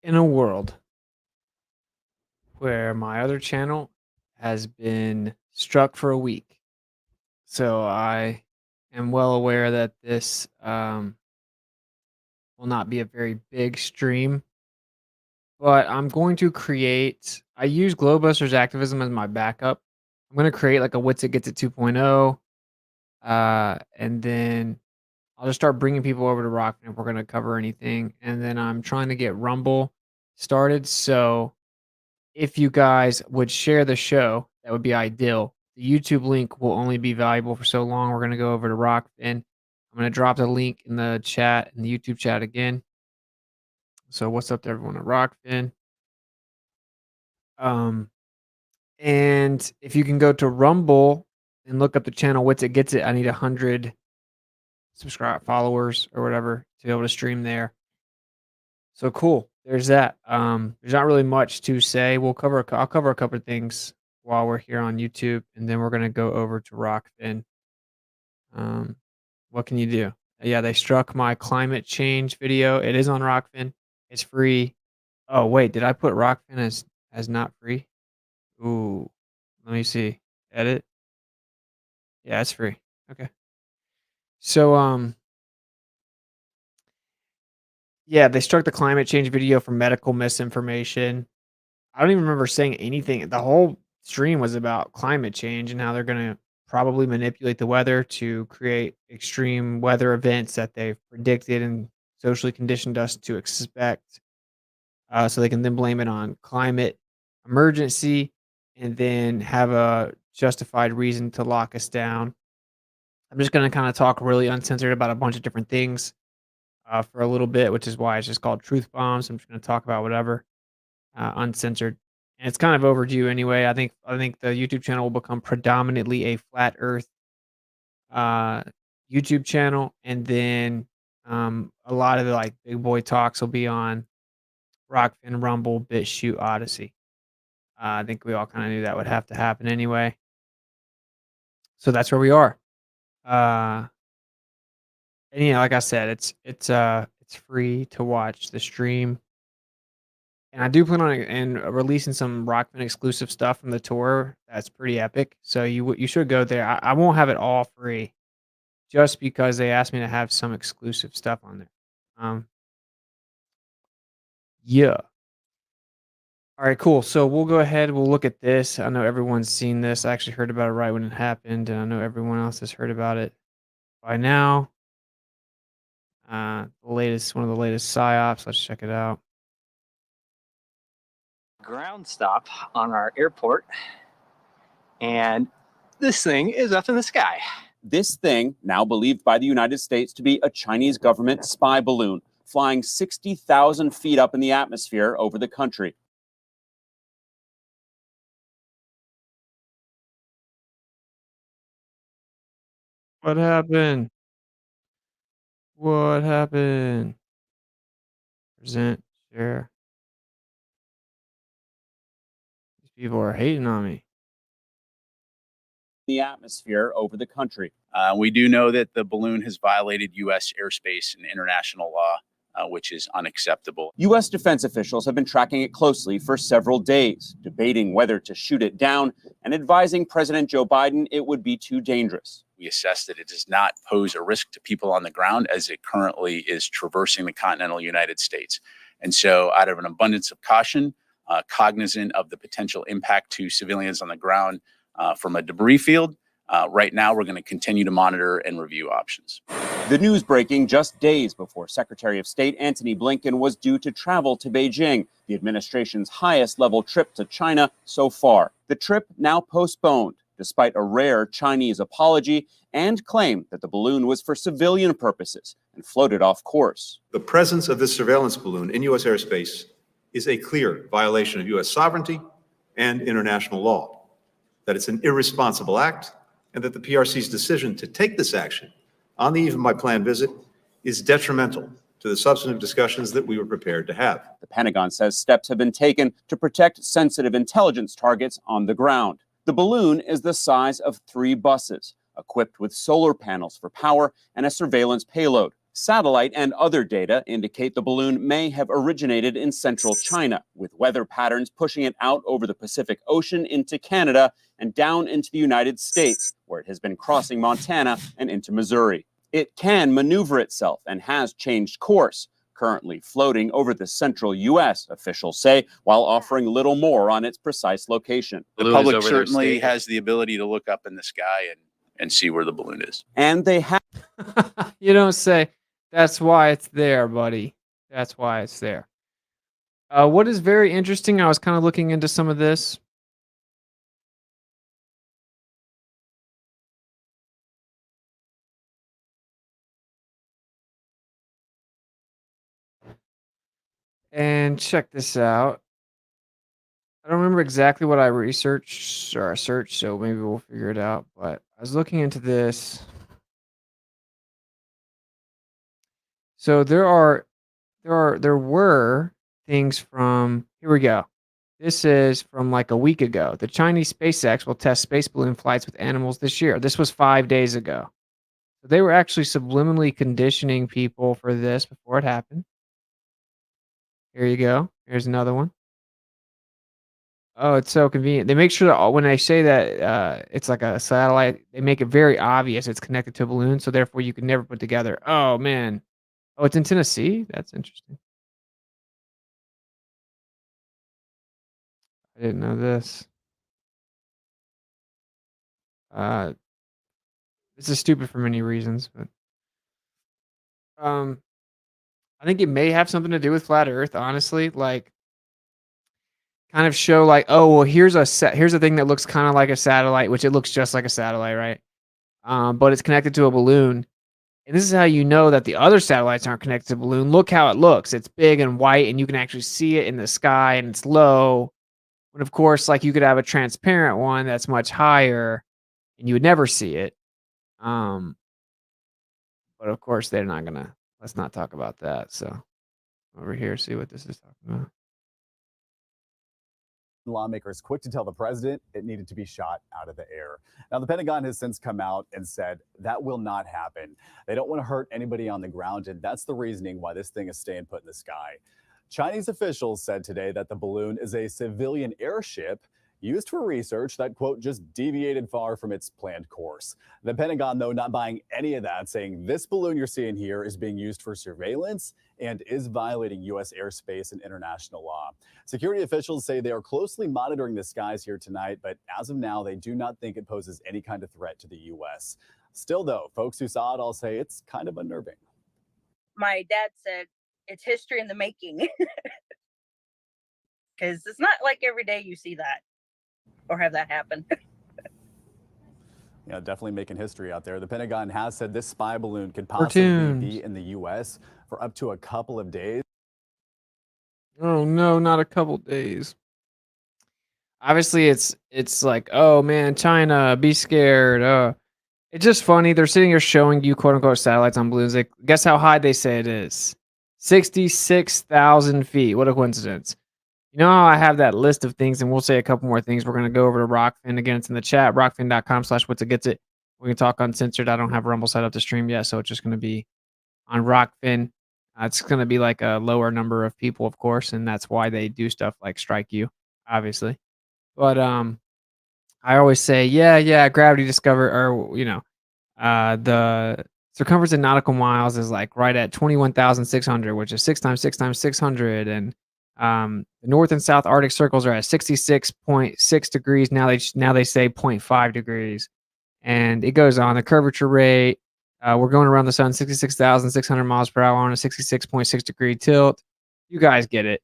In a world where my other channel has been struck for a week, so I am well aware that this will not be a very big stream, but I'm going to create. I use Glowbusters Activism as my backup. I'm going to create like a Wits It Gets It 2.0, and then I'll just start bringing people over to Rockfin if we're going to cover anything, and then I'm trying to get Rumble started. So if you guys would share the show, that would be ideal. The YouTube link will only be valuable for so long. We're gonna go over to Rockfin. I'm gonna drop the link in the chat, in the YouTube chat again. So what's up to everyone at Rockfin? Um, and if you can go to Rumble and look up the channel What's It Gets It, I need 100 subscribe followers or whatever to be able to stream there. So cool. There's that. There's not really much to say. I'll cover a couple of things while we're here on YouTube, and then we're gonna go over to Rockfin. Um, what can you do? Yeah, they struck my climate change video. It is on Rockfin. It's free. Oh wait, did I put Rockfin as not free? Ooh, let me see. Edit. Yeah, it's free. Okay. So yeah, they struck the climate change video for medical misinformation. I don't even remember saying anything. The whole stream was about climate change and how they're gonna probably manipulate the weather to create extreme weather events that they've predicted and socially conditioned us to expect. So they can then blame it on climate emergency and then have a justified reason to lock us down. I'm just gonna kind of talk really uncensored about a bunch of different things for a little bit, which is why it's just called Truth Bombs. I'm just gonna talk about whatever uncensored. And it's kind of overdue anyway. I think the YouTube channel will become predominantly a flat Earth uh, YouTube channel, and then a lot of the like big boy talks will be on Rockfin, Rumble, BitChute, Odyssey. I think we all kind of knew that would have to happen anyway. So that's where we are. Uh, and yeah, like I said, it's free to watch the stream. And I do plan on releasing some Rockman exclusive stuff from the tour. That's pretty epic. So you should go there. I won't have it all free, just because they asked me to have some exclusive stuff on there. Yeah. All right, cool. So we'll go ahead. We'll look at this. I know everyone's seen this. I actually heard about it right when it happened, and I know everyone else has heard about it by now. One of the latest psyops. Let's check it out. Ground stop on our airport, and this thing is up in the sky. This thing, now believed by the United States to be a Chinese government spy balloon, flying 60,000 feet up in the atmosphere over the country. What happened? What happened? Present, share. These people are hating on me. The atmosphere over the country. We do know that the balloon has violated U.S. airspace and international law, which is unacceptable. U.S. defense officials have been tracking it closely for several days, debating whether to shoot it down and advising President Joe Biden it would be too dangerous. We assess that it does not pose a risk to people on the ground as it currently is traversing the continental United States. And so out of an abundance of caution, cognizant of the potential impact to civilians on the ground from a debris field, right now we're going to continue to monitor and review options. The news breaking just days before Secretary of State Antony Blinken was due to travel to Beijing, the administration's highest level trip to China so far. The trip now postponed, despite a rare Chinese apology and claim that the balloon was for civilian purposes and floated off course. The presence of this surveillance balloon in U.S. airspace is a clear violation of U.S. sovereignty and international law, that it's an irresponsible act, and that the PRC's decision to take this action on the eve of my planned visit is detrimental to the substantive discussions that we were prepared to have. The Pentagon says steps have been taken to protect sensitive intelligence targets on the ground. The balloon is the size of 3 buses, equipped with solar panels for power and a surveillance payload. Satellite and other data indicate the balloon may have originated in central China, with weather patterns pushing it out over the Pacific Ocean into Canada and down into the United States, where it has been crossing Montana and into Missouri. It can maneuver itself and has changed course, currently floating over the central U.S., officials say, while offering little more on its precise location. The public certainly has the ability to look up in the sky and see where the balloon is. And they have. You don't say, that's why it's there, buddy. That's why it's there. What is very interesting, I was kind of looking into some of this. And check this out. I don't remember exactly what I researched or I searched, so maybe we'll figure it out. But I was looking into this. So there were things from, here we go. This is from like a week ago. The Chinese SpaceX will test space balloon flights with animals this year. This was 5 days ago. So they were actually subliminally conditioning people for this before it happened. Here you go. Here's another one. Oh, it's so convenient. They make sure that when they say that it's like a satellite, they make it very obvious it's connected to a balloon, so therefore you can never put together, oh man, oh, it's in Tennessee? That's interesting. I didn't know this. This is stupid for many reasons, but I think it may have something to do with flat Earth, honestly. Like, kind of show like, oh well, here's a thing that looks kind of like a satellite, which it looks just like a satellite, right? But it's connected to a balloon. And this is how you know that the other satellites aren't connected to the balloon. Look how it looks. It's big and white, and you can actually see it in the sky, and it's low. When of course, like you could have a transparent one that's much higher, and you would never see it. But of course, they're not gonna. Let's not talk about that. So over here, see what this is talking about. Lawmakers quick to tell the president it needed to be shot out of the air. Now, the Pentagon has since come out and said that will not happen. They don't want to hurt anybody on the ground, and that's the reasoning why this thing is staying put in the sky. Chinese officials said today that the balloon is a civilian airship used for research that, quote, just deviated far from its planned course. The Pentagon, though, not buying any of that, saying this balloon you're seeing here is being used for surveillance and is violating U.S. airspace and international law. Security officials say they are closely monitoring the skies here tonight, but as of now, they do not think it poses any kind of threat to the U.S. Still, though, folks who saw it all say it's kind of unnerving. My dad said it's history in the making. Because it's not like every day you see that or have that happen. Yeah, definitely making history out there. The Pentagon has said this spy balloon could possibly be in the U.S. for up to a couple of days. Oh no, not a couple days. Obviously, it's like, oh man, China, be scared. It's just funny. They're sitting here showing you quote unquote satellites on balloons. Like, guess how high they say it is? 66,000 feet. What a coincidence. You know how I have that list of things, and we'll say a couple more things. We're going to go over to Rockfin. Again, it's in the chat, rockfin.com/what'sitgetsit. We can talk uncensored. I don't have Rumble set up to stream yet, so it's just going to be on Rockfin. It's going to be like a lower number of people, of course, and that's why they do stuff like strike you, obviously. But I always say, yeah, gravity discovered, or the circumference in nautical miles is like right at 21,600, which is 6 times 6 times 600, and the North and South Arctic circles are at 66.6 degrees. Now they say 0.5 degrees, and it goes on. The curvature rate, we're going around the sun 66,600 miles per hour on a 66.6 degree tilt. You guys get it.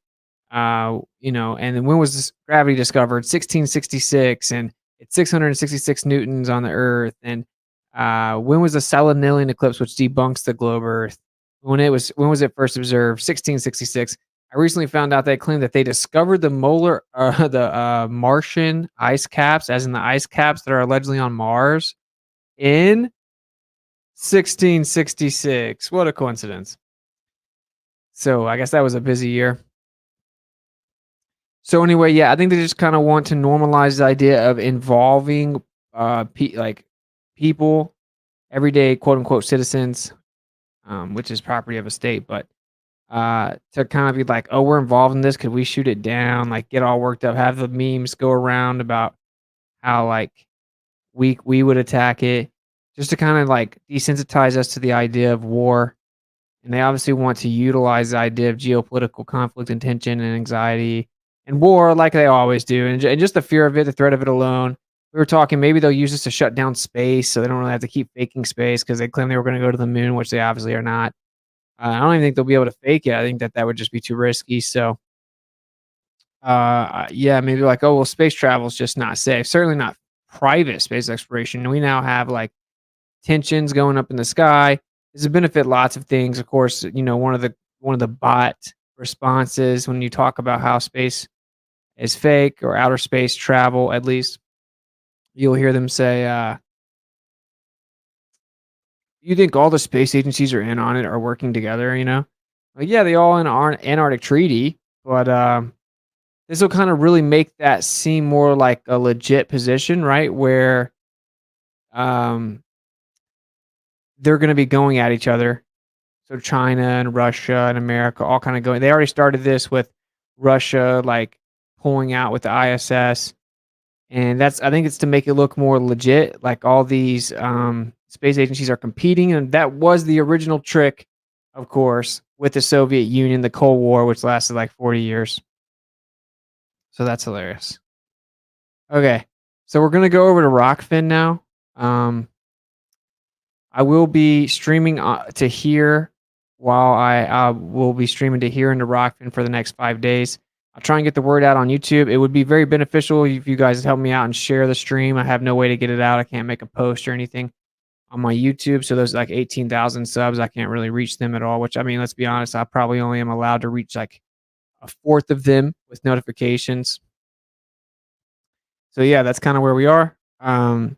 And then when was this gravity discovered? 1666, and it's 666 newtons on the Earth. And when was the Salenilian eclipse, which debunks the globe Earth? When was it first observed? 1666. I recently found out they claimed that they discovered the Martian ice caps, as in the ice caps that are allegedly on Mars, in 1666. What a coincidence. So I guess that was a busy year. So anyway, yeah, I think they just kind of want to normalize the idea of involving people, everyday quote unquote citizens, which is property of a state. But to kind of be like, oh, we're involved in this. Could we shoot it down? Like, get all worked up, have the memes go around about how like we would attack it, just to kind of like desensitize us to the idea of war. And they obviously want to utilize the idea of geopolitical conflict and tension and anxiety and war like they always do. And just the fear of it, the threat of it alone. We were talking maybe they'll use this to shut down space so they don't really have to keep faking space because they claim they were going to go to the moon, which they obviously are not. I don't even think they'll be able to fake it. I think that that would just be too risky. So, yeah, maybe like, oh, well, space travel is just not safe. Certainly not private space exploration. We now have like tensions going up in the sky. This has benefit lots of things. Of course, one of the bot responses when you talk about how space is fake or outer space travel, at least you'll hear them say, "You think all the space agencies are in on it, are working together?" Like, yeah, they all in our Antarctic Treaty, but this will kind of really make that seem more like a legit position, right? Where um, they're going to be going at each other. So China and Russia and America all kind of going. They already started this with Russia like pulling out with the ISS, and that's I think it's to make it look more legit. Like all these space agencies are competing, and that was the original trick, of course, with the Soviet Union, the Cold War, which lasted like 40 years. So that's hilarious. Okay, so we're gonna go over to Rockfin now. Um, I will be streaming to here while I will be streaming to here into Rockfin for the next 5 days. I'll try and get the word out on YouTube. It would be very beneficial if you guys help me out and share the stream. I have no way to get it out. I can't make a post or anything on my YouTube. So those like 18,000 subs, I can't really reach them at all, which I mean, let's be honest, I probably only am allowed to reach like a fourth of them with notifications. So yeah, that's kind of where we are. I'll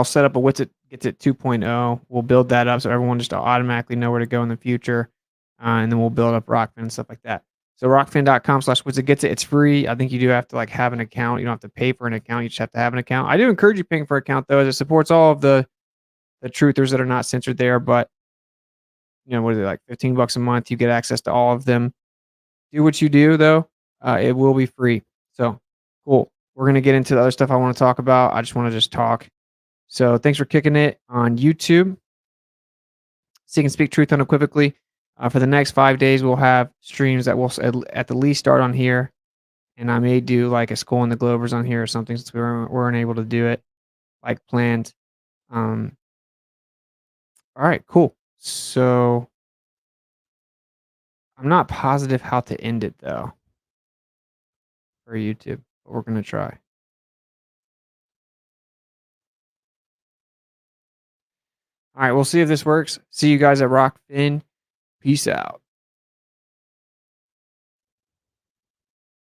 set up a Widget gets it 2.0. We'll build that up so everyone just automatically know where to go in the future. And then we'll build up Rockfin and stuff like that. So rockfin.com/widget it's free. I think you do have to like have an account. You don't have to pay for an account. You just have to have an account. I do encourage you paying for an account though, as it supports all of the truthers that are not censored there. But what is it, like $15 a month? You get access to all of them. Do what you do though. It will be free. So cool. We're gonna get into the other stuff I want to talk about. I just want to just talk. So thanks for kicking it on YouTube. Seek and Speak Truth Unequivocally. For the next 5 days, we'll have streams that will at the least start on here. And I may do like a Skull and the Glovers on here or something since we weren't able to do it like planned. All right, cool. So I'm not positive how to end it though for YouTube, but we're going to try. All right, we'll see if this works. See you guys at Rockfin. Peace out.